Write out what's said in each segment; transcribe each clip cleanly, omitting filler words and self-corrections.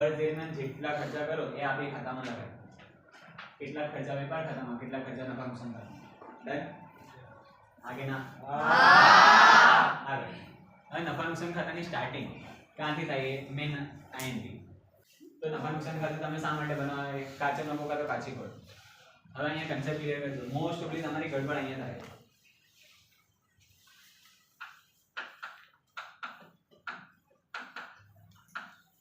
દરમિયાન જેટલા ખર્ચા કરો એ આપણી ખાતામાં લગાય. કેટલા ખર્ચા વેપાર ખાતામાં, કેટલા ખર્ચા નફા નુકસાન ખાતામાં. ડન? આગે ના? આગળ. હવે નફા નુકસાન ખાતાની સ્ટાર્ટિંગ ક્યાંથી થાય? મેન આઈએનપી. તો નફા નુકસાન ખાતું તમે શા માટે બનાવે? કાચો નફો કાં તો કાચી ખોટ. હવે અહીંયા કન્સેપ્ટ ક્લિયર કરજો. મોસ્ટ ઓફલી તમારી ગડબડ અહીંયા થાય.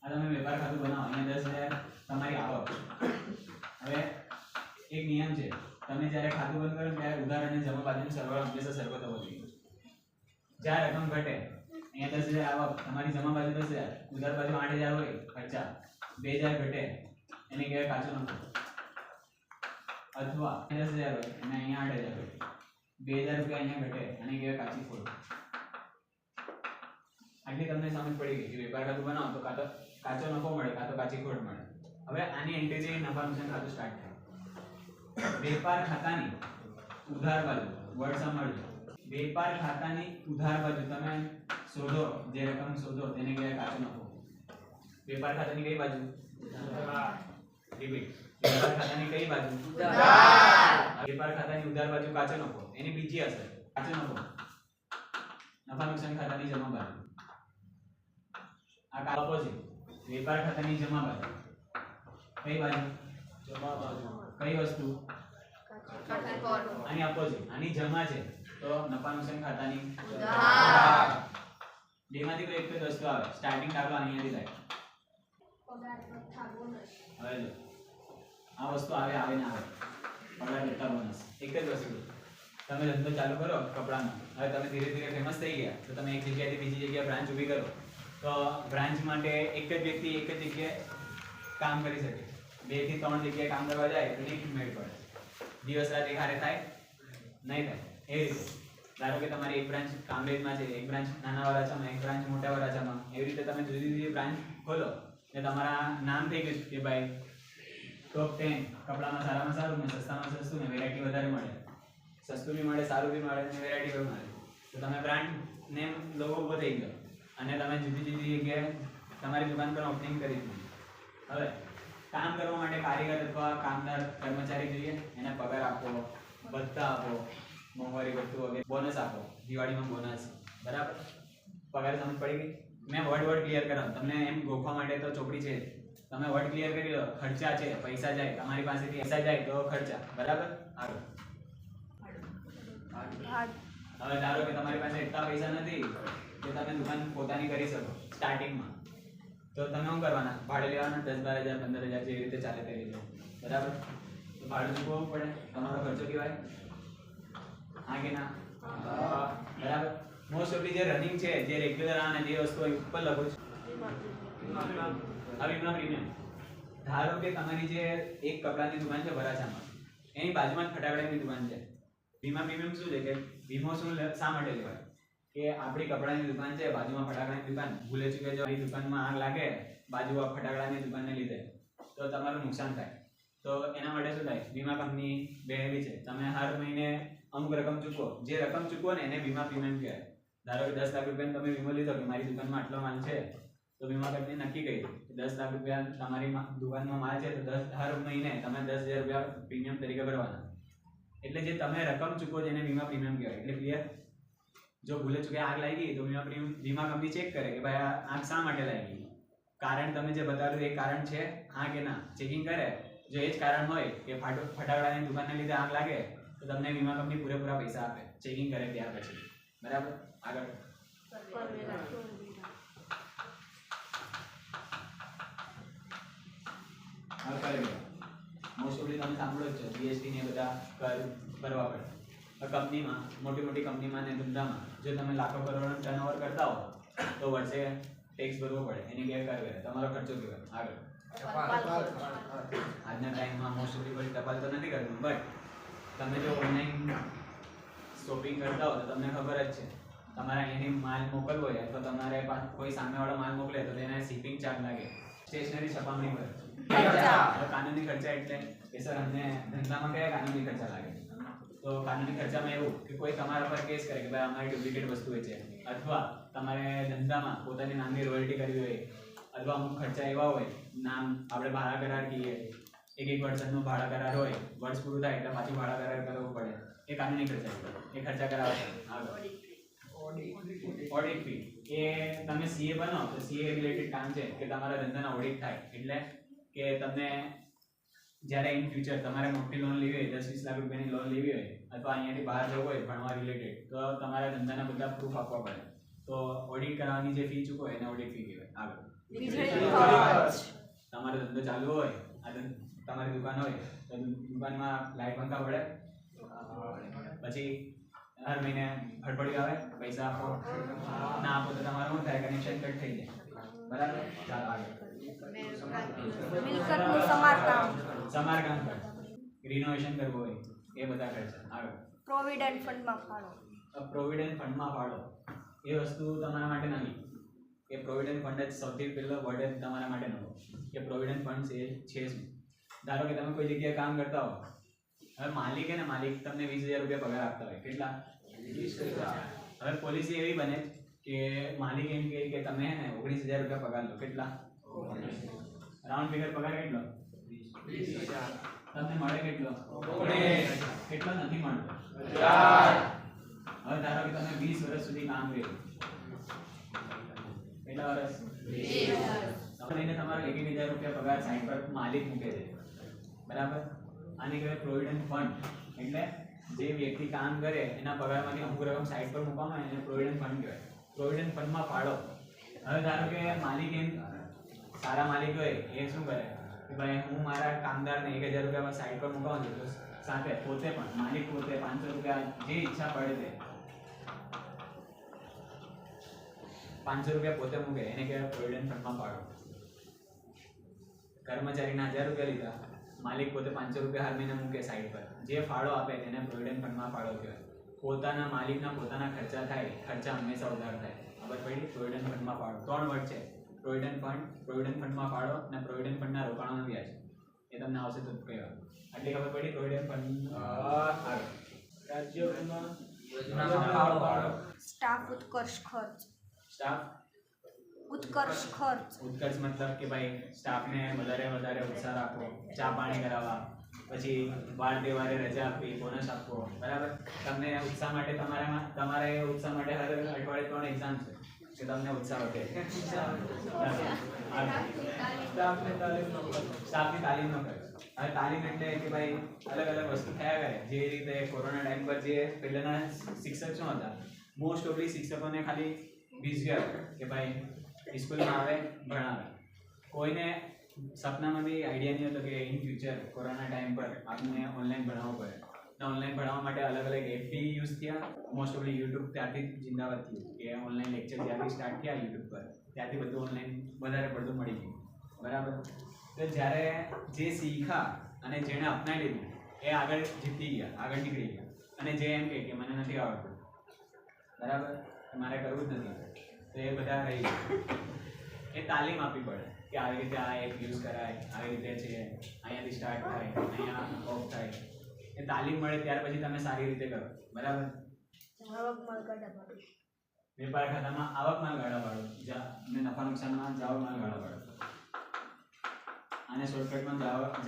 આ તમે વેપાર ખાતું બનાવો, અહીંયા 10,000 તમારી આવક. હવે એક નિયમ છે, તમે જ્યારે ખાતું બંધ કરો ત્યારે ઉધાર અને જમા બાજુનો સરવાળો હંમેશા સરખો થવો જોઈએ. જ્યાં રકમ ઘટે, અહીંયા 10,000 આવક, તમારી જમા બાજુ 10,000, ઉધાર બાજુ 8,000 હોય ખર્ચા, 2,000 ઘટે એને કહેવાય કાચો નફો. અથવા 10,000 હોય અને અહીંયા 8,000 હોય, 2,000 રૂપિયા અહીંયા ઘટે અને કહેવાય કાચી ખોટ. આટલી તમને સમજ પડી ગઈ કે વેપાર ખાતું બનાવો તો કાં તો કાચો નફો મળે કાં તો કાચી ખોટ મળે. હવે આની એન્ટ્રી છે નફા નુકસાન ખાતું સ્ટાર્ટ થાય. વેપાર ખાતાની ઉધાર બાજુ વર્ડ સાંભળજો. વેપાર ખાતાની ઉધાર બાજુ તમે શોધો, જે રકમ શોધો તેને કહેવાય કાચો નફો. વેપાર ખાતાની કઈ બાજુ? રિપીટ. વેપાર ખાતાની કઈ બાજુ? ઉધાર. વેપાર ખાતાની ઉધાર બાજુ કાચો નફો. એની બીજી અસર કાચો નફો. નફા નુકસાન ખાતાની જમા બાજુ. આ ઓપોઝિટ. વેપાર ખાતાની જમા બાજુ કઈ બાજુ? જમા બાજુ. કઈ વસ્તુ? આની ઓપોઝિટ. આની જમા છે તો નફા નુકસાન ખાતાની ઉધાર. બેમાંથી કોઈ એક જ વસ્તુ આવે. સ્ટાર્ટિંગ દાખલો અહીંયાથી થાય. હવે જો આ વસ્તુ આવે આવે ને આવે. પગાર વત્તા બોનસ એક જ વસ્તુ. તમે ધંધો ચાલુ કરો કપડાનો, હવે તમે ધીરે ધીરે ફેમસ થઈ ગયા તો તમે એક જગ્યાએથી બીજી જગ્યાએ બ્રાન્ચ ઊભી કરો તો બ્રાન્ચ માટે એક જ વ્યક્તિ એક જ જગ્યાએ કામ કરી શકે. 2 થી 3 જગ્યાએ કામ કરવા જાય તો નહીં મેળ પડે. દિવસ રાત એક હારે થાય નહીં થાય. એ રીતે ધારો કે તમારી એક બ્રાન્ચ કામરેજમાં છે, એક બ્રાન્ચ નાના વરાછામાં, એક બ્રાન્ચ મોટા વરાછામાં, એવી રીતે તમે જુદી જુદી બ્રાન્ચ ખોલો ને તમારા નામ થઈ ગયું કે ભાઈ ટોપ 10 કપડામાં સારામાં સારું ને સસ્તામાં સસ્તું ને વેરાયટી વધારે મળે. સસ્તું બી મળે, સારું બી મળે ને વેરાયટી પણ મળે. તો તમે બ્રાન્ડ નેમ લોગો ઊભો થઈ ગયો અને તમે જુદી જુદી જગ્યાએ તમારી દુકાન પર ઓપનિંગ કરી દીધી. હવે કામ કરવા માટે કારીગર અથવા કામદાર કર્મચારી જોઈએ, એને પગાર આપો, ભથ્થા આપો, મોંઘવારી ભથ્થું વગેરે, બોનસ આપો, દિવાળીમાં બોનસ, બરાબર? પગાર સમજ પડી ગઈ? મેં વર્ડ ક્લિયર કરાવ તમને એમ ગોખવા માટે તો ચોપડી છે. તમે વર્ડ ક્લિયર કરી લો. ખર્ચા છે, પૈસા જાય, તમારી પાસેથી પૈસા જાય તો ખર્ચા, બરાબર? આગળ. હવે ધારો કે તમારી પાસે એટલા પૈસા નથી કે તમે દુકાન પોતાની કરી શકો સ્ટાર્ટિંગમાં, તો તમે શું કરવાના? ભાડે લેવાના. 10,000, 12,000, 15,000 જેવી રીતે ચાલે તે રીતે, બરાબર? તો ભાડું ચૂકવવું પડે. તમારો ખર્ચો કહેવાય. હા કે ના? બરાબર. મોસ્ટ ઓફલી જે રનિંગ છે, જે રેગ્યુલર આને જે વસ્તુ ઉપર લખું છું હવે વીમા પ્રીમિયમ. ધારો કે તમારી જે એક કપડાની દુકાન છે વરાછામાં, એની બાજુમાં જ ફટાકડાની દુકાન છે. વીમા પ્રીમિયમ શું છે કે વીમો શું શા માટે લેવાય કે આપણી કપડાની દુકાન છે, બાજુમાં ફટાકડાની દુકાન, ભૂલે ચૂકે જો એ દુકાનમાં આગ લાગે બાજુમાં ફટાકડાની દુકાનને લીધે તો તમારું નુકસાન થાય. તો એના માટે શું થાય? વીમા કંપની બેહેલી છે. તમે હર મહિને અમુક રકમ ચૂકવો. જે રકમ ચૂકવો ને એને વીમા પ્રીમિયમ કહેવાય. ધારો કે 10 લાખ રૂપિયાનો તમે વીમો લીધો કે મારી દુકાનમાં આટલો માલ છે, તો વીમા કંપની નક્કી કરી કે 10 લાખ રૂપિયા તમારી દુકાનમાં માલ છે તો હર મહિને તમે 10,000 રૂપિયા પ્રીમિયમ તરીકે ભરવાના. એટલે જે તમે રકમ ચૂકવો છો એને વીમા પ્રીમિયમ કહેવાય. એટલે ક્લિયર? જો ભૂલે ચૂકે આગ લાગી તો વીમા કંપની ચેક કરે કે ભાઈ આ આગ શા માટે લાગી, કારણ તમે જે બતાવ્યું એ કારણ છે હા કે ના, ચેકિંગ કરે. જો એ જ કારણ હોય કે ફટાકડાની દુકાનને લીધે આગ લાગે તો તમને વીમા કંપની પૂરેપૂરા પૈસા આપે, ચેકિંગ કરે ત્યાર પછી, બરાબર? આગળ. મોસ્ટ ઓફલી તમે સાંભળો જ છો જીએસટી ને બધા કર ભરવા પડે. કંપનીમાં, મોટી મોટી કંપનીમાં ને ધંધામાં જો તમે લાખો કરોડનો ટર્નઓવર કરતા હો તો વર્ષે ટેક્સ ભરવો પડે. એની ગેરકાયદે કરે. તમારો ખર્ચો કહેવાય. આગળ. આજના ટાઈમમાં મોસ્ટ ઓફલી કોઈ ટપાલ તો નથી કરતું, બટ તમે જો ઓનલાઈન શોપિંગ કરતા હો તો તમને ખબર જ છે તમારે અહીંયાથી માલ મોકલવો હોય અથવા તમારે કોઈ સામેવાળો માલ મોકલે તો તેને શિપિંગ ચાર્જ લાગે, સ્ટેશનરી છપામણી પર કાનૂની ખર્ચા. એટલે કે સર અમને ધંધામાં કયા કાનૂની ખર્ચા લાગે? તો કાનૂની ખર્ચામાં એવું કે કોઈ તમારા પર કેસ કરે કે ભાઈ અમારી ડુપ્લિકેટ વસ્તુ છે, અથવા તમારે ધંધામાં પોતાની નામની રોયલ્ટી કરવી હોય, અથવા અમુક ખર્ચા એવા હોય, નામ આપણે ભાડા કરાર કહીએ, એક વર્ષનો ભાડા કરાર હોય, વર્ષ પૂરું થાય એટલે પાછું ભાડા કરાર કરવું પડે, એ કાનૂની ખર્ચા છે, એ ખર્ચા કરાવે. ઓડિટ ફી એ તમે સીએ બનો તો સીએ રિલેટેડ કામ છે કે તમારા ધંધાના ઓડિટ થાય, એટલે કે તમને જ્યારે ઇન ફ્યુચર તમારે મોટી લોન લેવી હોય, 10-20 લાખ રૂપિયાની લોન લેવી હોય અથવા અહીંયાથી બહાર જવું હોય ભણવા રિલેટેડ, તો તમારા ધંધાના બધા પ્રૂફ આપવા પડે. તો ઓડિટ કરાવવાની જે ફી ચૂકવો એને ઓડિટ ફી કહેવાય. આગળ તમારો ધંધો ચાલુ હોય, તમારી દુકાન હોય તો દુકાનમાં લાઇટ પંખા પડે, પછી હર મહિને હડપડી આવે, પૈસા આપો, ના આપો તો તમારું શું થાય, કનેક્શન કટ થઈ જાય. બરાબર. ચાલો આગળ. મિલકતનું સમારકામ ખર્ચ, રિનોવેશન કરવું હોય એ બધા ખર્ચા. આગળ. પ્રોવિડન્ટ ફંડમાં ફાળો. પ્રોવિડન્ટ ફંડમાં ફાળો એ વસ્તુ તમારા માટે નથી. એ પ્રોવિડન્ટ ફંડ જ સૌથી પહેલો વર્ડ તમારા માટે નવો કે પ્રોવિડન્ટ ફંડ છે શું. ધારો કે તમે કોઈ જગ્યાએ કામ કરતા હો, હવે માલિક હે ને, માલિક તમને 20,000 રૂપિયા પગાર આપતા હોય. કેટલા? 20,000. હવે પોલિસી એવી બને કે માલિક એમ કહે કે તમે હે ને 19,000 રૂપિયા પગાર લો. કેટલા? રાઉન્ડ ફિગર પગાર કેટલો? 20,000. તમને મળે કેટલો? કેટલો નથી મળતો? 4. હવે ધારો કે તમે 20 વર્ષ સુધી કામ કર્યું. કેટલા વર્ષ? 20 વર્ષ. લઈને તમારો 1,000 રૂપિયા પગાર સાઈડ પર માલિક મૂકે છે. બરાબર. આને કહેવાય પ્રોવિડન્ટ ફંડ. એટલે જે વ્યક્તિ કામ કરે એના પગારમાંથી અમુક રકમ સાઈડ પર મૂકવામાં એને પ્રોવિડન્ટ ફંડ કહેવાય. પ્રોવિડન્ટ ફંડમાં ફાળો. હવે ધારો કે માલિક એમ સારા માલિક હોય એ શું કરે કે ભાઈ હું મારા કામદારને 1,000 રૂપિયા સાઈડ પર મૂકવાનું છું, તો સાથે પોતે પણ માલિક પોતે 500 રૂપિયા જે ઈચ્છા પડે તે 500 રૂપિયા પોતે મૂકે, એને કહેવાય પ્રોવિડન્ટ ફંડમાં ફાળો. કર્મચારીના 1,000 રૂપિયા લીધા, માલિક પોતે 500 રૂપિયા હર મહિને મૂકે સાઈડ પર, જે ફાળો આપે તેને પ્રોવિડન્ટ ફંડમાં ફાળો કહેવાય. પોતાના માલિકના પોતાના ખર્ચા થાય, ખર્ચા હંમેશા ઉધાર થાય. ખબર પડી? પ્રોવિડન્ટ ફંડમાં ફાળો 3 વર્ડ છે: પ્રોવિડન્ટ ફંડ, પ્રોવિડન્ટ ફંડમાં ફાળો અને પ્રોવિડન્ટ ફંડના રોકાણોનું વ્યાજ. એ તમને આવશે તો કહેવા. આટલી ખબર પડી? Provident fund. રાજ્યોમાં યોજનામાં ફાળો. સ્ટાફ ઉત્કર્ષ ખર્ચ. સ્ટાફ ઉત્કર્ષ ખર્ચ. ઉત્કર્ષ મતલબ કે ભાઈ સ્ટાફને વધારે ઉત્સાહ રાખવો, ચા પાણી કરાવવા, પછી વાર તહેવારે રજા આપવી, બોનસ આપવો. બરાબર. તમને ઉત્સાહ માટે તમારે ઉત્સાહ માટે હર અઠવાડિયે 3 એક્ઝામ છે કે તમને ઉત્સાહ વધે. સ્ટાફની તાલીમનો ખર્ચ. હવે તાલીમ એટલે કે ભાઈ અલગ અલગ વસ્તુ થયા કરે. જે રીતે કોરોના ટાઈમ પર જે પહેલાના શિક્ષક શું હતા, મોસ્ટ ઓફલી શિક્ષકોને ખાલી વિઝ્યુઅલ કે ભાઈ સ્કૂલમાં આવે ભણાવે. કોઈને સપનામાં બી આઈડિયા નહીં હતો કે ઇન ફ્યુચર કોરોના ટાઈમ પર આપને ઓનલાઈન ભણાવવું પડે. અને ઓનલાઈન ભણાવવા માટે અલગ અલગ એપ બી યુઝ થયા. મોસ્ટ ઓફલી યુટ્યુબ ત્યારથી જિંદાબાદ થયું કે ઓનલાઈન લેક્ચર જ્યારથી સ્ટાર્ટ થયા યુટ્યુબ પર ત્યારથી બધું ઓનલાઈન વધારે પડતું મળી ગયું. બરાબર. તો જ્યારે જે શીખ્યા અને જેણે અપનાવી લીધું એ આગળ જીતી ગયા, આગળ નીકળી ગયા. અને જે એમ કે મને નથી આવડતું, બરાબર, મારે કરવું જ નથી, તો એ બધા રહી ગયા. એ તાલીમ આપવી પડે કે આવી રીતે આ એપ યુઝ કરાય, આવી રીતે છે, અહીંયાથી સ્ટાર્ટ થાય, અહીંયા ઓફ થાય. એ તાલીમ મળે ત્યાર પછી તમે સારી રીતે કરો. બરાબર. વેપાર ખાતામાં આવક માલ ગાળા પાડો, અને નફા નુકસાનમાં જાવક માલ ગાળા પાડો. આને શોર્ટકટમાં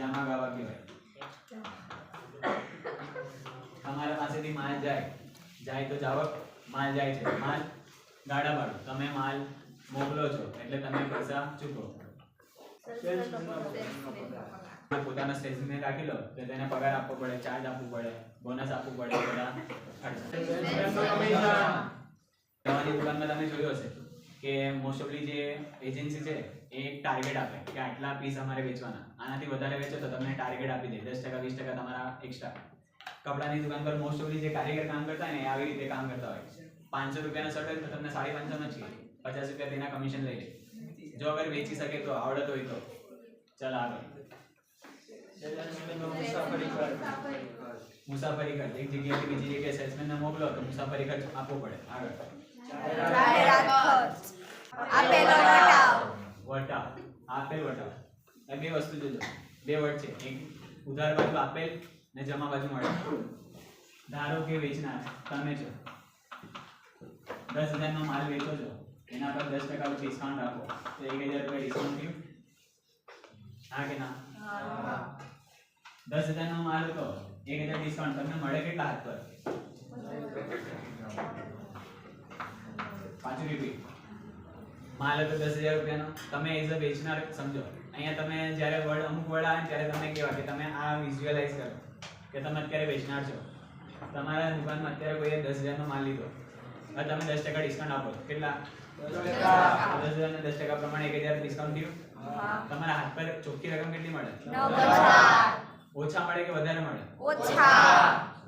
જામા ગાવા કહેવાય. તમારા પાસેથી માલ જાય તો જાવક, માલ જાય છે, માલ ગાળા પાડો. તમે માલ મોકલો છો એટલે તમે પૈસા ચૂકવો. પોતાના સેલ્સમેન રાખી લો તો તેને પગાર આપવો પડે, ચાર્જ આપવું પડે, બોનસ આપવું પડે. બધા દવાની દુકાનમાં તમે જોયું હશે કે મોસ્ટ ઓફલી જે એજન્સી છે એ એક ટાર્ગેટ આપે કે આટલા પીસ અમારે વેચવાના, આનાથી વધારે વેચો તો તમને ટાર્ગેટ આપી દે 10% 20% તમારા એક્સ્ટ્રા. કપડાની દુકાન પર મોસ્ટ ઓફલી જે કારીગર કામ કરતા હોય ને એ આવી રીતે કામ કરતા હોય. 500 રૂપિયાનો શર્ટ હોય તો તમને 550 જ છે, 50 રૂપિયા તેના કમિશન લઈ લે. જો અગર વેચી શકે તો, આવડત હોય તો. ચાલ આગળ. મુસાફરી ખર્ચ. એક જગ્યાએથી બીજી જગ્યાએ સેલ્સમેનને મોકલો તો મુસાફરી ખર્ચ આપવો પડે. આગળ. વટાવ. આપેલ વટાવ. આ બે વસ્તુ જોજો, બે વર્ડ છે. એક ઉધાર બાજુ આપેલ ને જમા બાજુ મળે. ધારો કે વેચનાર તમે છો, 10,000 નો માલ વેચો છો એના પર 10% ડિસ્કાઉન્ટ આપો તો 1000 રૂપિયા ડિસ્કાઉન્ટ થયું હા કે ના 10,000 નો માલ હતો 1000 ડિસ્કાઉન્ટ તમને મળે કેટલા હાથ પર પાછું રિપીટ માલ હતો 10,000 રૂપિયાનો તમે એઝ અ વેચનાર સમજો અહીંયા તમે જ્યારે વર્ડ અમુક વર્ડ આવે ત્યારે તમને કહેવા કે તમે આ વિઝ્યુઅલાઇઝ કરો કે તમે અત્યારે વેચનાર છો તમારા દુકાનમાં અત્યારે કોઈએ 10,000 નો માલ લીધો હવે તમે 10% ડિસ્કાઉન્ટ આપો કેટલા 10,000 ને 10% પ્રમાણે 1000 ડિસ્કાઉન્ટ થયું તમારા હાથ પર ચોખ્ખી રકમ કેટલી મળે 9,000 ઓછા મળે કે વધારે મળે ઓછા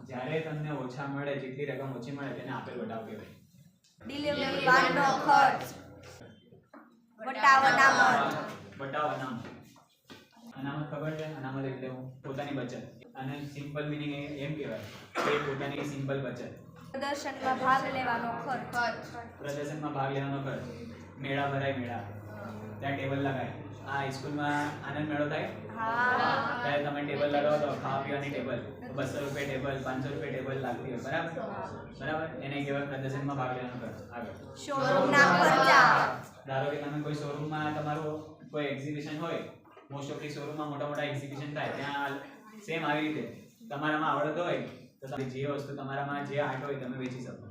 જ્યારે તમને ઓછા મળે જેટલી રકમ ઓછી મળે તેને આપેલ વટાવ કહેવાય ડિલિવરી વાળનો ખર્ચ વટાવ અનામત અનામત ખબર છે અનામત એટલે પોતાની બચત અને સિમ્પલ મીનિંગ એમ કહેવાય કે પોતાની સિમ્પલ બચત પ્રદર્શનમાં ભાગ લેવાનો ખર્ચ પ્રદર્શનમાં ભાગ લેવાનો ખર્ચ મેળા ભરાય મેળા ત્યાં ટેબલ લગાય આ સ્કૂલમાં આનંદ મેળો થાય ત્યારે તમે ટેબલ લગાવો તો ખાવા પીવાની ટેબલ 200 રૂપિયા ટેબલ 500 રૂપિયા ટેબલ લાગતી હોય બરાબર એને કહેવાય પ્રદર્શનમાં ભાગ લેવાનો ખર્ચ આગળ શોરૂમના ખર્ચા ધારો કે તમે કોઈ શોરૂમમાં તમારું કોઈ એક્ઝિબિશન હોય મોસ્ટ ઓફલી શોરૂમમાં મોટા એક્ઝિબિશન થાય ત્યાં સેમ આવી રીતે તમારામાં આવડત હોય તો તમે જે વસ્તુ તમારામાં જે આર્ટ હોય તમે વેચી શકો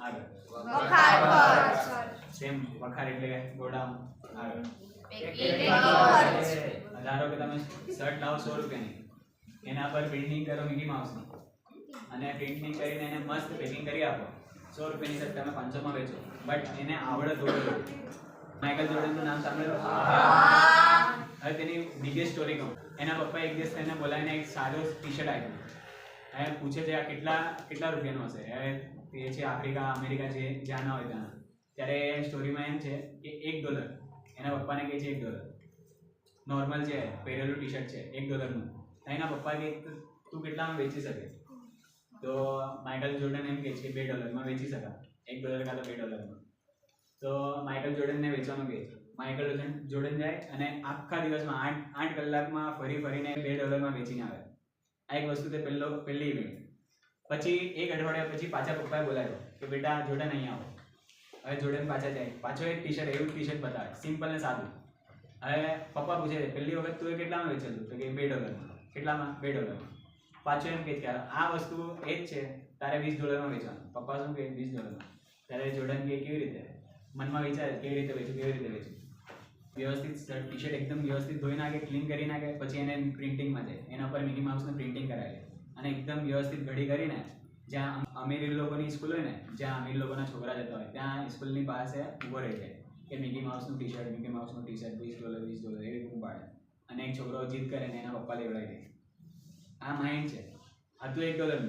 આગળ વખાર ખર્ચ સેમ વખાર એટલે ગોડાઉન આગળ ખર્ચ ધારો કે તમે શર્ટ લાવો 100 રૂપિયાની એના પર પ્રિન્ટિંગ કરો મિકી માઉસની અને પ્રિન્ટિંગ કરીને એને મસ્ત પેકિંગ કરી આપો 100 રૂપિયાની શર્ટ તમે 500 માં વેચો બટ એને આવડત હોય માઇકલ જોર્ડનનું નામ સાંભળેલું હવે તેની બિગેસ્ટ સ્ટોરી કહું એના પપ્પા એક દિવસ તેને બોલાવીને એક સારો ટી-શર્ટ આપ્યું હવે પૂછે છે આ કેટલા રૂપિયાનું હશે હવે તે છે આફ્રિકા અમેરિકા જે જ્યાં ના હોય ત્યાં ત્યારે સ્ટોરીમાં એમ છે કે $1 એના પપ્પાને કહે છે $1 નોર્મલ છે પહેરેલું ટી-શર્ટ છે $1 એના પપ્પા કહે તું કેટલામાં વેચી શકે તો માઇકલ જોર્ડન એમ કહે છે કે $2 માં વેચી શકા $1 કાં તો $2 માં તો માઇકલ જોર્ડનને વેચવાનું કહે છે માઇકલ જોર્ડન જાય અને આખા દિવસમાં 8 કલાકમાં ફરીને $2 માં વેચીને આવે આ એક વસ્તુ તે પહેલી ઇવેન્ટ પછી એક અઠવાડિયા પછી પાછા પપ્પાએ બોલાવ્યો કે બેટા જોર્ડન અહીં આવો હવે જોર્ડન પાછા જાય પાછો એક ટી-શર્ટ એવું ટી-શર્ટ બતાવે સિમ્પલ ને સાદું હવે પપ્પા પૂછે છે પહેલી વખત તું કેટલામાં વેચેલું તો કે $2 કેટલામાં $2 પાછો એમ કે આ વસ્તુ એ જ છે તારે $20 માં વેચવાનું પપ્પા શું કહે $20 ત્યારે જોર્ડન કે કેવી રીતે મનમાં વિચારે કેવી રીતે વેચું વ્યવસ્થિત ટી-શર્ટ એકદમ વ્યવસ્થિત ધોઈ નાખે ક્લીન કરી નાખે પછી એને પ્રિન્ટિંગમાં જાય એના પર મિકી માઉસનું પ્રિન્ટિંગ કરાવે અને એકદમ વ્યવસ્થિત ઘડી કરીને જ્યાં અમીર લોકોની સ્કૂલ હોય ને જ્યાં અમીર લોકોના છોકરા જતા હોય ત્યાં સ્કૂલની પાસે ઊભો રહી જાય કે મિકી માઉસનું ટી-શર્ટ $20 એવી રીતે પાડે અને એક છોકરો જીદ કરે ને એના પપ્પા લેવડાવી દે આ માઇન્ડ છે હતું $1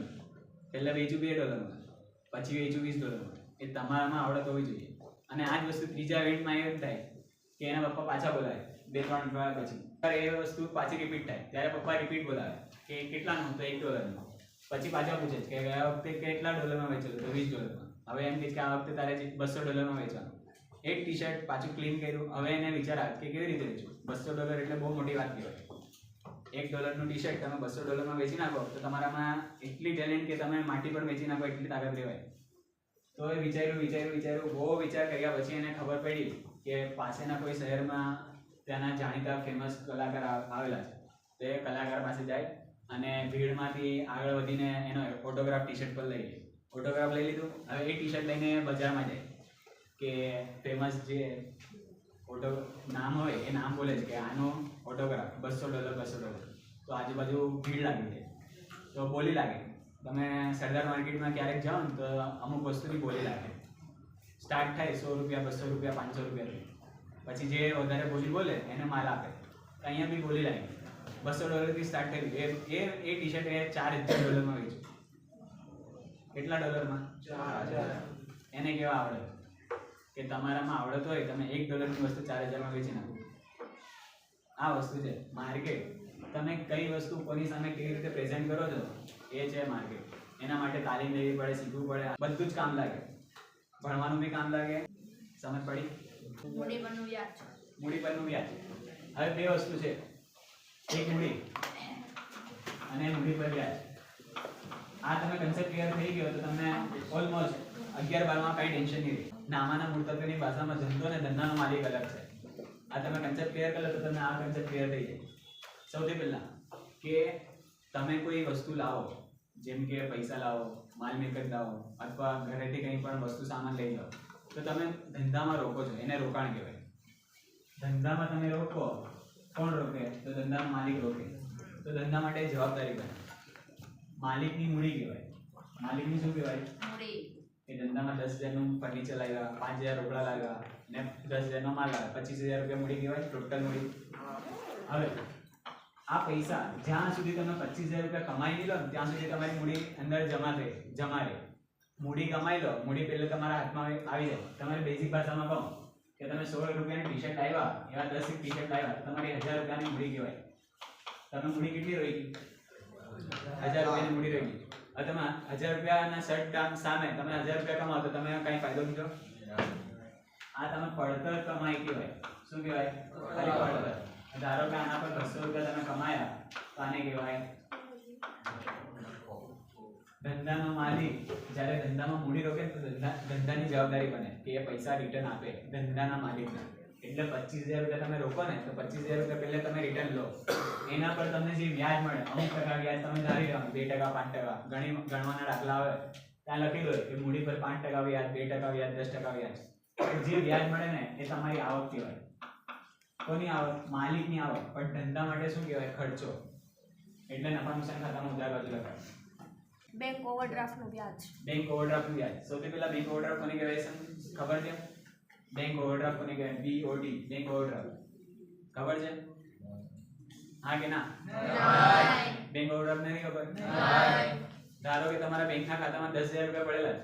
પહેલાં વેચું $2 પછી વેચું $20 એ તમારામાં આવડત હોવી જોઈએ અને આ જ વસ્તુ ત્રીજા ઇવેન્ટમાં એમ થાય કે એના પપ્પા પાછા બોલાવે 2-3 અઠવાડિયા પછી એ વસ્તુ પાછી રિપીટ થાય ત્યારે પપ્પા રિપીટ બોલાવે કે કેટલાનું તો $1 પછી પાછા પૂછે છે કે ગયા વખતે કેટલા $માં વેચેલું તો $20 હવે એમ કે આ વખતે તારે $200 માં વેચવાનું એક ટી-શર્ટ પાછું ક્લીન કર્યું હવે એને વિચાર આવે કે કેવી રીતે વેચવું $200 એટલે બહુ મોટી વાત કહેવાય $1 નું ટી-શર્ટ તમે $200 માં વેચી નાખો તો તમારામાં એટલી ટેલેન્ટ કે તમે માટી પણ વેચી નાખો એટલી તાકાત રહેવાય તો એ વિચાર્યું બહુ વિચાર કર્યા પછી એને ખબર પડી કે પાસેના કોઈ શહેરમાં ત્યાંના જાણીતા ફેમસ કલાકાર આવેલા છે તે કલાકાર પાસે જાય અને ભીડમાંથી આગળ વધીને એનો ઓટોગ્રાફ ટી-શર્ટ પર લઈ લીધું હવે એ ટી-શર્ટ લઈને બજારમાં જાય કે ફેમસ જે નામ હોય એ નામ બોલે છે કે આનો ઓટોગ્રાફ $200 તો આજુબાજુ ભીડ લાગી જાય તો બોલી લાગે તમે સરદાર માર્કેટમાં ક્યારેક જાઓ ને તો અમુક વસ્તુની બોલી લાગે સ્ટાર્ટ થાય $100 $200 $500 પછી જે વધારે બોલી બોલે એને માલ આપે અહીંયા બી બોલી લાગે $200 થી સ્ટાર્ટ થયું એ ટી-શર્ટ એ $4,000 માં વેચ્યું કેટલા ડોલરમાં 4,000 એને કેવા આવડે કે તમારામાં આવડત હોય તમે $1 ની વસ્તુ 4,000 માં વેચી નાખો આ વસ્તુ છે માર્કેટ તમે કઈ વસ્તુ કોની સામે કેવી રીતે પ્રેઝન્ટ કરો છો એ છે માર્કેટ એના માટે તાલીમ લેવી પડે શીખવું પડે બધું જ કામ લાગે ભણવાનું બી કામ લાગે સમજ પડી મૂડી પરનું વ્યાજ હવે બે વસ્તુ છે એક મૂડી અને મૂડી પર વ્યાજ આ તમે કન્સેપ્ટ ક્લિયર થઈ ગયો તો તમને ઓલમોસ્ટ 11-12 માં કઈ ટેન્શન નહીં રહે નામાના મૂળતત્વની ભાષામાં ધંધો અને ધંધાનો માલિક અલગ છે. આ તમે કન્સેપ્ટ ક્લિયર કરો તો તમને આ કન્સેપ્ટ ક્લિયર થઈ જાય. સૌથી પહેલા કે તમે કોઈ વસ્તુ લાવો, જેમ કે પૈસા લાવો, માલ મિલકત લાવો અથવા ઘરેથી કંઈ પણ વસ્તુ સામાન લઈ લો, તો તમે ધંધામાં રોકો છો, એને રોકાણ કહેવાય. ધંધામાં તમે રોકો, કોણ રોકે? તો ધંધાનો માલિક રોકે. તો ધંધા માટે જવાબદારી બને. માલિકની મૂડી કહેવાય. માલિકની શું કહેવાય? મૂડી. એ ધંધામાં 10,000 નું ફર્નિચર લાવ્યા, 5,000 રોકડા લાવ્યા ને 10,000 નો માલ લાવ્યા, 25,000 રૂપિયા મૂડી કહેવાય, ટોટલ મૂડી. હવે આ પૈસા જ્યાં સુધી તમે 25,000 રૂપિયા કમાઈ નહીં લો ત્યાં સુધી તમારી મૂડી અંદર જમા રહે. મૂડી કમાઈ લો, મૂડી પહેલા તમારા હાથમાં આવી જાય. તમારી બેઝિક ભાષામાં કહો કે તમે 16 રૂપિયાની ટી શર્ટ લાવ્યા, એવા 10 ટી શર્ટ લાવ્યા, તમારી 1,000 રૂપિયાની મૂડી કહેવાય. તમે મૂડી કેટલી રહી ગઈ? 1,000 રૂપિયાની મૂડી રહી ગઈ. હવે તમે 1,000 રૂપિયાના શર્ટ સામે તમે 1,000 રૂપિયા કમાવો તો તમે કઈ ફાયદો લીધો? આ તમે પડતર કમાઈ કહેવાય. શું કહેવાય? ખાલી પડતર. ધારો કે આના પર 200 રૂપિયા તમે કમાયા તો આને કહેવાય ધંધાનો માલિક. જ્યારે ધંધામાં મૂડી રોકે તો ધંધાની જવાબદારી બને કે એ પૈસા રિટર્ન આપે ધંધાના માલિકને. એટલે 25,000 રૂપિયા તમે રોકો ને તો 25,000 રૂપિયા પહેલા તમે રિટર્ન લો, એના પર તમને જે વ્યાજ મળે અમુક ટકા વ્યાજ તમે ધારી લો, 2%, 5%. ગણવાના દાખલા આવે ત્યાં લખી દો કે મૂડી પર 5% વ્યાજ, 2% વ્યાજ, 10% વ્યાજ. જે વ્યાજ મળે ને એ તમારી આવક કહેવાય. કોની આવક? માલિકની આવક. પણ ધંધા માટે શું કહેવાય? ખર્ચો. એટલે નફા નુકસાન ખાતામાં ઉધાર બાજુ લખાય. બેંક ઓવરડ્રાફ્ટનું વ્યાજ. બેંક ઓવરડ્રાફ્ટનું વ્યાજ. સૌથી પહેલા બેંક ઓવરડ્રાફ્ટ કોને કહેવાય છે? ખબર છે? બેંક ઓવરડ્રાફ્ટ કોને કહેવાય? BOD, bank overdraft. ખબર છે? હા કે ના? બેંક ઓવરડ્રાફ્ટ નથી ખબર? ધારો કે તમારા બેંકના ખાતામાં 10,000 રૂપિયા પડેલા છે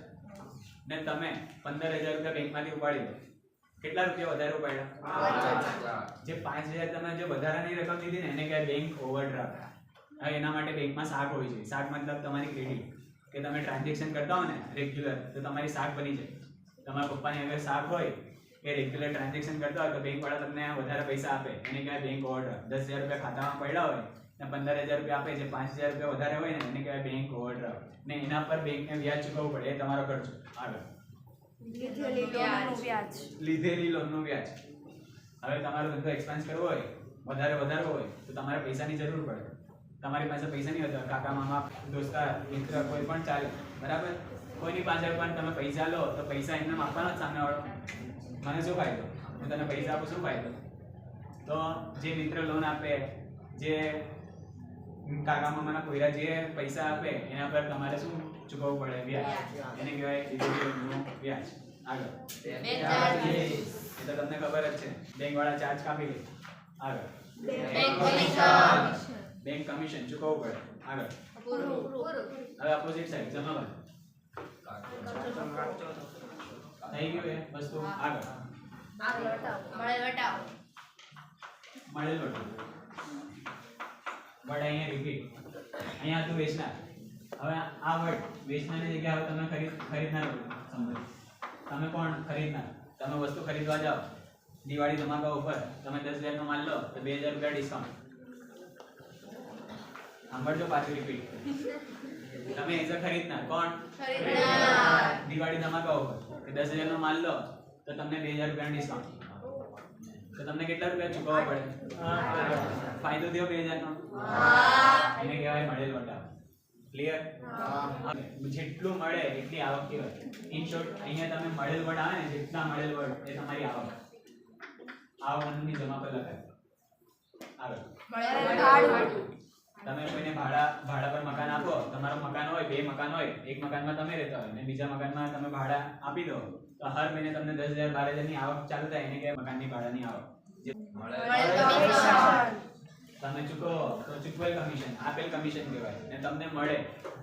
ને તમે 15,000 રૂપિયા બેંકમાંથી ઉપાડી દો. કેટલા રૂપિયા વધારે ઉપાડ્યા? જે 5,000 તમે જે વધારાની રકમ લીધી ને એને કહેવાય બેંક ઓવરડ્રાફ્ટ. હવે એના માટે બેંકમાં શાખ હોય છે. શાખ મતલબ તમારી ક્રેડિટ, કે તમે ટ્રાન્ઝેક્શન કરતા હો ને રેગ્યુલર તો તમારી શાખ બની જાય. તમારા પપ્પાની અગર શાખ હોય કે રેગ્યુલર ટ્રાન્ઝેક્શન કરતા હોય તો બેંક વાળા તમને વધારે પૈસા આપે, એને કહેવાય બેંક ઓવરડ્રાફ્ટ. 10,000 રૂપિયા ખાતામાં પડ્યા હોય ને 15,000 રૂપિયા આપે, જે 5,000 રૂપિયા વધારે હોય ને એને કહેવાય બેંક ઓવરડ્રાફ્ટ. ને એના પર બેંકને વ્યાજ ચૂકવવું પડે, એ તમારો ખર્ચો. આગળ લીધેલી લોનનું વ્યાજ. લીધેલી લોનનું વ્યાજ. હવે તમારો ધંધો એક્સપાન્સ કરવો હોય, વધારવો હોય તો તમારે પૈસાની જરૂર પડે. તમારી પાસે પૈસા નહીં હોતા, કાકા મામા દોસ્તાર મિત્ર કોઈ પણ ચાલે, બરાબર? કોઈની પાસે પણ તમે પૈસા લો તો પૈસા એમને આપવાના જ સામેવાળો. મને શું ફાયદો? હું તને પૈસા આપું, શું ફાયદો? તો જે મિત્ર લોન આપે, જે કાકા મામાના કોઈરા જે પૈસા આપે એના પર તમારે શું ચૂકવવું પડે? વ્યાજ. એને કહેવાય લીધેલી લોનનું વ્યાજ. આગળ એ તો તમને ખબર જ છે, બેંક વાળા ચાર્જ કાપી લે. આગળ બેંક કમિશન ચૂકવવું પડે. આગળ હવે ઓપોઝિટ સાઈડ જમા બાજુ થઈ ગયું એ વસ્તુ. આગળ મળેલ વટો. વર્ડ અહીંયા રિપીટ. અહીંયા હતું વેચનાર. હવે આ વર્ડ વેચનારની જગ્યાએ હવે તમે ખરીદનાર સમજો. તમે કોણ? ખરીદનાર. તમે વસ્તુ ખરીદવા જાઓ, દિવાળી ધમાકા ઉપર તમે 10,000 નો માલ લો તો 2,000 રૂપિયા ડિસ્કાઉન્ટ. સાંભળજો, પાછું રિપીટ. તમે એઝ અ ખરીદનાર. કોણ? દિવાળી ધમાકા ઉપર કે 10,000 નો માલ લો તો તમને 2,000 રૂપિયા ડિસ્કાઉન્ટ. તો તમને કેટલા રૂપિયા ચૂકવવા પડે? ફાયદો થયો 2,000 નો. એને કહેવાય મળેલ વટાવ. ક્લિયર? જેટલું મળે એટલી આવક કહેવાય. ઇન શોર્ટ અહીંયા તમે મળેલ વડ આવે ને, જેટલા મળેલ વડ એ તમારી આવક. આવકની જમા પર લખાય. આગળ તમે કોઈને ભાડા પર મકાન આપો, તમારું મકાન હોય, 2 મકાન હોય, એક મકાનમાં તમે રહેતા હોય અને બીજા મકાનમાં તમે ભાડા આપી દો તો હર મહિને તમને 10,000 12,000 ની આવક ચાલુ થાય, એને કહેવાય મકાનની ભાડાની આવક. તમે ચૂકવો તો ચૂકવેલ કમિશન, આપેલ કમિશન કહેવાય. ને તમને મળે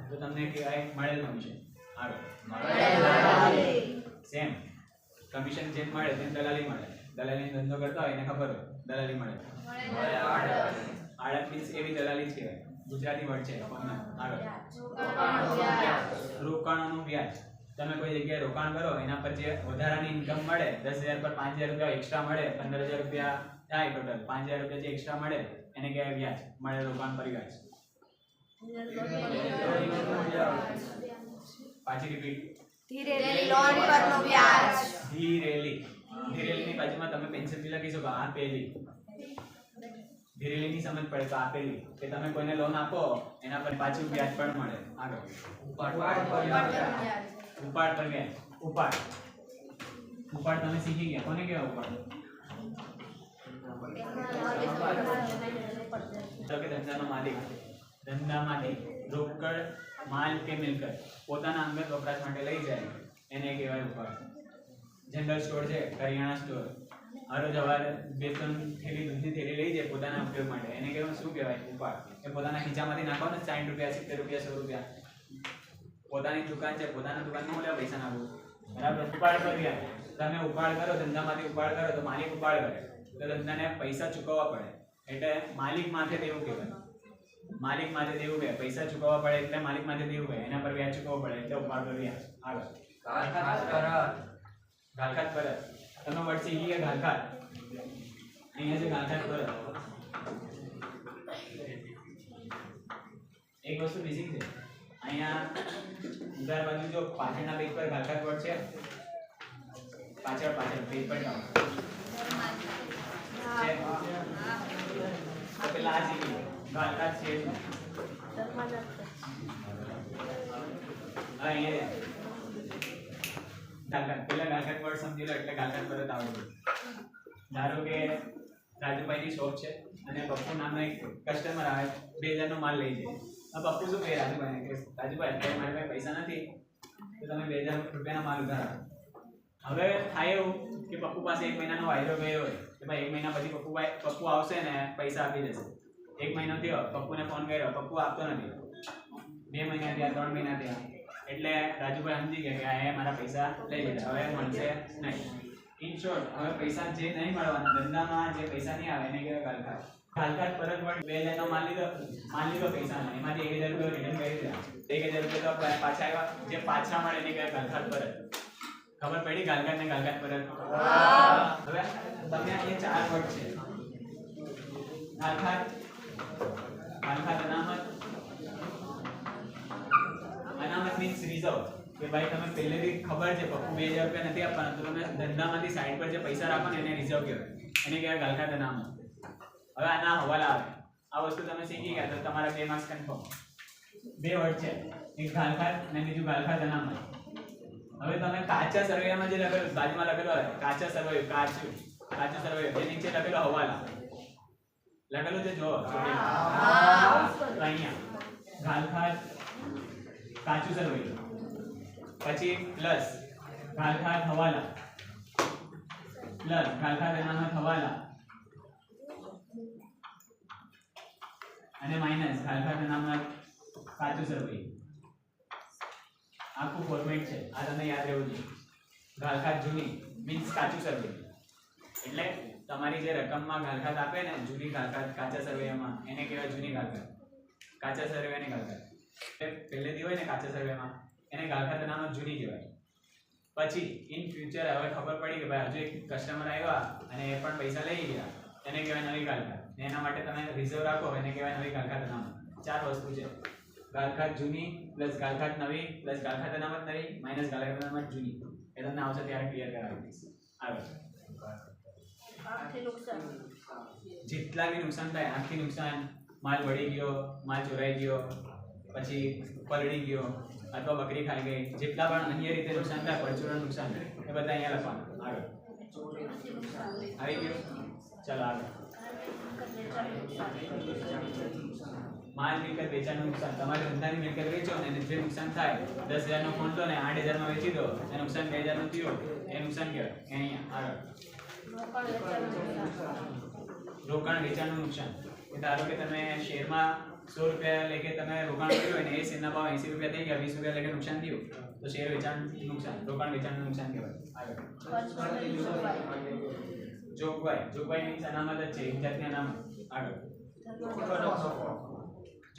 તો તમને કહેવાય મળેલ કમિશન. આગળ સેમ કમિશન જેમ મળે તેમ દલાલી મળે. દલાલી ધંધો કરતા હોય એને ખબર હોય દલાલી મળે. આડત મીન્સ એવી દલાલી જ કહેવાય. ગુજરાતી વર્ડ છે. આગળ રોકાણોનું વ્યાજ. તમે કોઈ જગ્યાએ રોકાણ કરો એના પર જે વધારાની ઇન્કમ મળે, 10,000 પર 5,000 રૂપિયા એક્સ્ટ્રા મળે, 15,000 રૂપિયા થાય ટોટલ, 5,000 રૂપિયા જે એક્સ્ટ્રા મળે એને કહેવાય વ્યાજ. મળે રોકાણ પર વ્યાજ. પાછી રિપીટ. ધીરેલી લોન પરનો વ્યાજ. ધીરેલી. ધીરેલીની બાજુમાં તમે પેન્સિલથી લખી શકો આપેલી. ધીરેલીની સમજ પડે તો આપેલી કે તમે કોઈને લોન આપો એના પર પાછું વ્યાજ પણ મળે. આગળ. ઉપાડ પરનો વ્યાજ. ઉપાડ પર વ્યાજ. ઉપાડ. ઉપાડ તમે શીખી ગયા. કોને કહેવાય ઉપાડ? તો કે ધંધાનો માલિક. ધંધામાંથી રોકડ માલ કે મિલકત પોતાના અંગત વપરાશ માટે લઈ જાય એને કહેવાય ઉપાડ. જનરલ સ્ટોર છે, કરિયાણા સ્ટોર, હરોજ સવારે 2-3 થેલી દૂધની થેલી લઈ જાય પોતાના ઉપયોગ માટે એને કહેવાય શું કહેવાય ઉપાડ. એ પોતાના ખીચામાંથી નાખો ને 60 રૂપિયા 70 રૂપિયા 100 રૂપિયા. પોતાની દુકાન છે, પોતાના દુકાનમાં ઓલા પૈસા નાખો. બરાબર. ઉપાડ પર વ્યાજ. તમે ઉપાડ કરો, ધંધામાંથી ઉપાડ કરો તો માલિક ઉપાડ કરે તો ધંધાને પૈસા ચૂકવવા પડે એટલે માલિક માથે દેવું કહેવાય. માલિક માથે દેવું કહેવાય. પૈસા ચૂકવવા પડે એટલે માલિક માથે દેવું કહેવાય. એના પર વ્યાજ ચૂકવવું પડે એટલે ઉપાડ પર વ્યાજ. આગળ. ઘાલખાત પરત. તમે વર્ડ શીખી ગયા ઘાલખાત. અહીંયા છે ઘાલખાત પરત. એક વસ્તુ બીજી છે અહીંયા ઉધાર બાજુ જો પાછળના પેજ પર ઘાલખાત વર્ડ છે પાછળ પેજ પર ડાઉન છે તો પેલા આ શીખી ઘાલખાત છે અહીંયા ઘાલખાત પેલા ઘાલખાત વર્ડ સમજી લો એટલે ઘાલખાત પરત આવડે. ધારો કે રાજુભાઈની શોપ છે અને પપ્પુ નામનો એક કસ્ટમર આવે 2000 નો માલ લઈ જાય. હવે પપ્પુ શું કહે રાજુભાઈને કે રાજુભાઈ અત્યારે મારી પાસે પૈસા નથી તો તમે 2000 રૂપિયાનો માલ ઉધાર આપો. હવે થાય એવું કે પપ્પુ પાસે 1 મહિનાનો વાયદો ગયો હોય કે ભાઈ 1 મહિના પછી પપ્પુ આવશે ને પૈસા આપી દેશે. 1 મહિનો થયો, પપ્પુને ફોન કર્યો, પપ્પુ આપતો નથી. 2 મહિના થયા, 3 મહિના થયા એટલે રાજુભાઈ સમજી ગયા કે આ મારા પૈસા લઈ લીધા, હવે મળશે નહીં. ઇન શોર્ટ હવે પૈસા જે નહીં મળવાના ધંધામાં જે પૈસા નહીં આવે એને કહેવાય ઘાલખાત. ઘાલખાત પરત વડ 2000 નો માલ લીધો પૈસાનો એમાંથી 1000 રૂપિયા રિટર્ન કરી દીધા. 1000 રૂપિયા તો પાછા આવ્યા જે પાછા મળે એને કહેવાય ઘાલખાત પરત. ખબર પડી ઘાલખાત ને ઘાલખાત પરત? હવે તમે અહીંયા 4 વર્ડ છે ઘાલખાત, ઘાલખાત અનામત. અનામત મીન્સ રિઝર્વ કે ભાઈ તમે પહેલેથી ખબર છે પપ્પુ 2000 રૂપિયા નથી આપવાના તો તમે ધંધામાંથી સાઈડ પર જે પૈસા રાખો ને એને રિઝર્વ કહેવાય. એને કહેવાય ઘાલખાત અનામત. હવે આના હવાલા આવે. આ વસ્તુ તમે શીખી ગયા તો તમારા 2 માર્ક્સ કન્ફર્મ. 2 વર્ડ છે એક ઘાલખાત અને બીજું ઘાલખાત અનામત. હવે તમે કાચા સરવૈયામાં જે લખેલું બાજુમાં લખેલું હોય કાચા સરવૈયું કાચું સરવૈયું જે નીચે લખેલો હવાલા લખેલું છે જો અહીંયા ઘાલખાત કાચું સરવૈયું પછી પ્લસ ઘાલખાત હવાલા પ્લસ ઘાલખાત અનામત હવાલા અને માઈનસ ઘાલખાત અનામત કાચું સરવૈયું. આખું ફોર્મેટ છે આ તમને યાદ રહેવું જોઈએ. ઘાલખાત જૂની મીન્સ કાચું સરવૈયું એટલે તમારી જે રકમમાં ઘાલખાત આપે ને જૂની ઘાલખાત કાચા સરવૈયામાં એને કહેવાય જૂની ઘાલખાત. કાચા સરવૈયાની ઘાલખાત પહેલેથી હોય ને કાચા સરવૈયામાં એને ઘાલખાત અનામત જૂની કહેવાય. પછી ઇન ફ્યુચર હવે ખબર પડી કે ભાઈ હજુ એક કસ્ટમર આવ્યા અને એ પણ પૈસા લઈ ગયા એને કહેવાય નવી ઘાલખાત. એના માટે તમે રિઝર્વ રાખો એને કહેવાય નવી ઘાલખાત અનામત. 4 વસ્તુ છે ઘાલખાત જૂની પ્લસ ઘાલખાત નવી પ્લસ ઘાલખાત અનામત નવી માઇનસ ઘાલખાત અનામત જૂની. એ તમને આવશે ત્યારે ક્લિયર કરાવી દઈશ. આગળ જેટલા બી નુકસાન થાય આંખથી નુકસાન, માલ બળી ગયો, માલ ચોરાઈ ગયો, પછી પલળી ગયો અથવા બકરી ખાઈ ગઈ, જેટલા પણ અન્ય રીતે નુકસાન થાય પરચુરણ નુકસાન એ બધા અહીંયા લખવાનું. આગળ આવી ગયું. ચાલો આગળ. માલ મિલકત વેચાણનું નુકસાન. તમારી ધંધાની મિલકત વેચો ને જે નુકસાન થાય 10,000 નો ફોન લો ને 8,000 માં વેચી દો એ નુકસાન 2,000 નું થયું એ નુકસાન કહેવાય. અહીંયા આગળ રોકાણ વેચાણનું નુકસાન. ધારો કે તમે શેરમાં 100 રૂપિયા લેકે તમે રોકાણ કર્યું હોય ને એ શેરના ભાવ 80 રૂપિયા થઈ ગયા 20 રૂપિયા લેકે નુકસાન થયું તો શેર વેચાણ નુકસાન રોકાણ વેચાણનું નુકસાન કહેવાય. આગળ જોગવાઈ મીન્સ અનામત જ છે એક જાતની અનામત. આગળ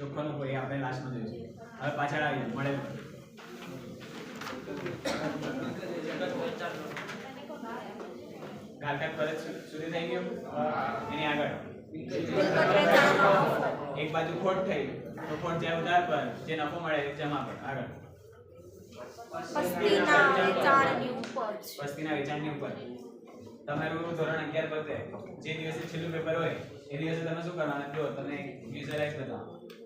ચોખ્ખો નફો એ આપણે લાસ્ટમાં જોઈશું. હવે પાછળ આવીએ મળે ઘાલખાત પરત સુધી થઈ ગયું. એની આગળ એક બાજુ ખોટ થઈ તો ખોટ જાય ઉધાર પર જે નફો મળે જમા પર. આગળ પસ્તીના વેચાણની ઉપજ. વસ્તીના વેચાણની ઉપર તમારું ધોરણ 11 પતે જે દિવસે છેલ્લું પેપર હોય એ દિવસે તમે શું કરવાના જો તમે વિઝ્યુઅલાઇઝ કરતા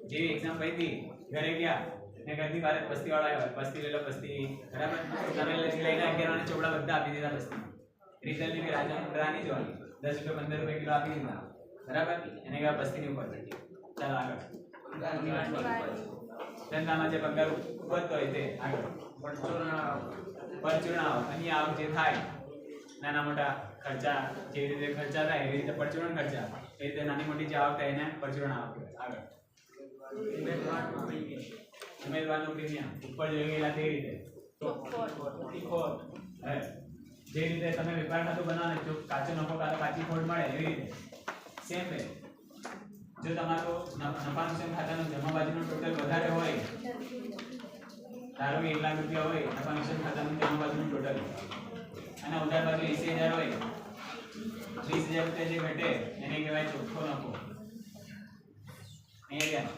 જે એક્ઝામ પતી ઘરે ગયા ને ઘરની બહાર પસ્તી વાળા આવ્યા પસ્તી લઈ લો પસ્તી બરાબર તમે લઈને 11 વાળા ચોપડા બધા આપી દીધા પસ્તી રિઝલ્ટની બી રાની જોવાની 10 રૂપિયા 15 રૂપિયા કિલો આપી દીધા બરાબર એને કહેવાય પસ્તીની ઉપર ચાલો આગળ ધંધામાં જે પગાર વધતો હોય તે આગળ પરચુરણાઓ અને આવક જે થાય નાના મોટા ખર્ચા જે રીતે ખર્ચા થાય એવી રીતે પરચુરણ ખર્ચા એ રીતે નાની મોટી જે આવક થાય એને પરચુરણ આવક આગળ ઉમેદવારનું પ્રીમિયમ ઉપર જોઈ ગયેલા તે રીતે જે રીતે તમે વેપાર ખાતું બનાવો જો કાચો નફો કાં તો કાચી ખોટ મળે એવી રીતે સેમ વે જો તમારો નફા નુકસાન ખાતાનું જમા બાજુનું ટોટલ વધારે હોય ધારો કે 1 લાખ રૂપિયા હોય નફા નુકસાન ખાતાનું જમા બાજુનું ટોટલ અને ઉધાર બાજુ 80000 હોય 20000 રૂપિયા જે ઘટે એને કહેવાય ચોખ્ખો નફો અહીંયા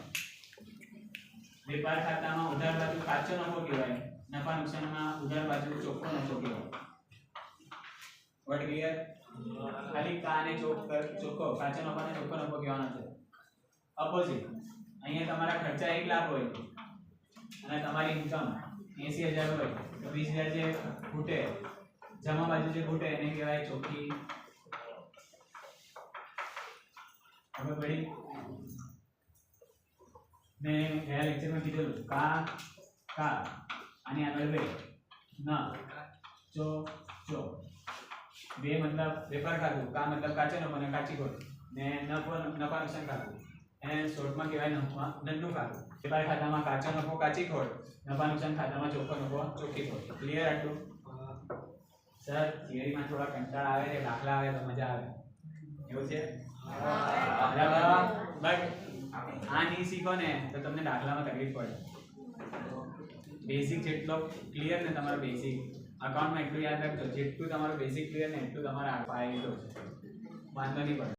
વેપાર ખાતામાં ઉધાર બાજુ કાચો નફો કહેવાય નફા નુકસાનમાં ઉધાર બાજુ ચોખ્ખો નફો કહેવાય વોટ ક્લિયર ખાલી કા અને ચોખ્ખો કાચો નફો અને ચોખ્ખો નફો કહેવાનો છે અપોઝિટ અહીંયા તમારા ખર્ચા 1 લાખ હોય અને તમારી ઇન્કમ 80000 હોય તો 20000 જે ખૂટે જમા બાજુ જે ખૂટે એને કહેવાય ચોખ્ખી હવે પડી મેં ગયા લેક્ચરમાં કીધું કા આની આગળ બે ન ચો બે મતલબ વેપાર ખાતું કા મતલબ કાચો નફો અને કાચી ખોટ ને નફા નુકસાન ખાતું એને શોર્ટમાં કહેવાય નફા ખાતું વેપાર ખાતામાં કાચો નફો કાચી ખોટ નફા નુકસાન ખાતામાં ચોખ્ખો નફો ચોખ્ખી ખોટ ક્લિયર આટલું સર થિયરીમાં થોડા કંટાળા આવે છે દાખલા આવે તો મજા આવે એવું છે બરાબર બટ આ નહીં શીખો ને તો તમને દાખલામાં તકલીફ પડે બેસિક જેટલો ક્લિયર ને તમારો બેસિક અકાઉન્ટમાં એટલું યાદ રાખજો જેટલું તમારું બેસિક ક્લિયર ને એટલું તમારા ફાયદો છે વાંધો નહીં પડે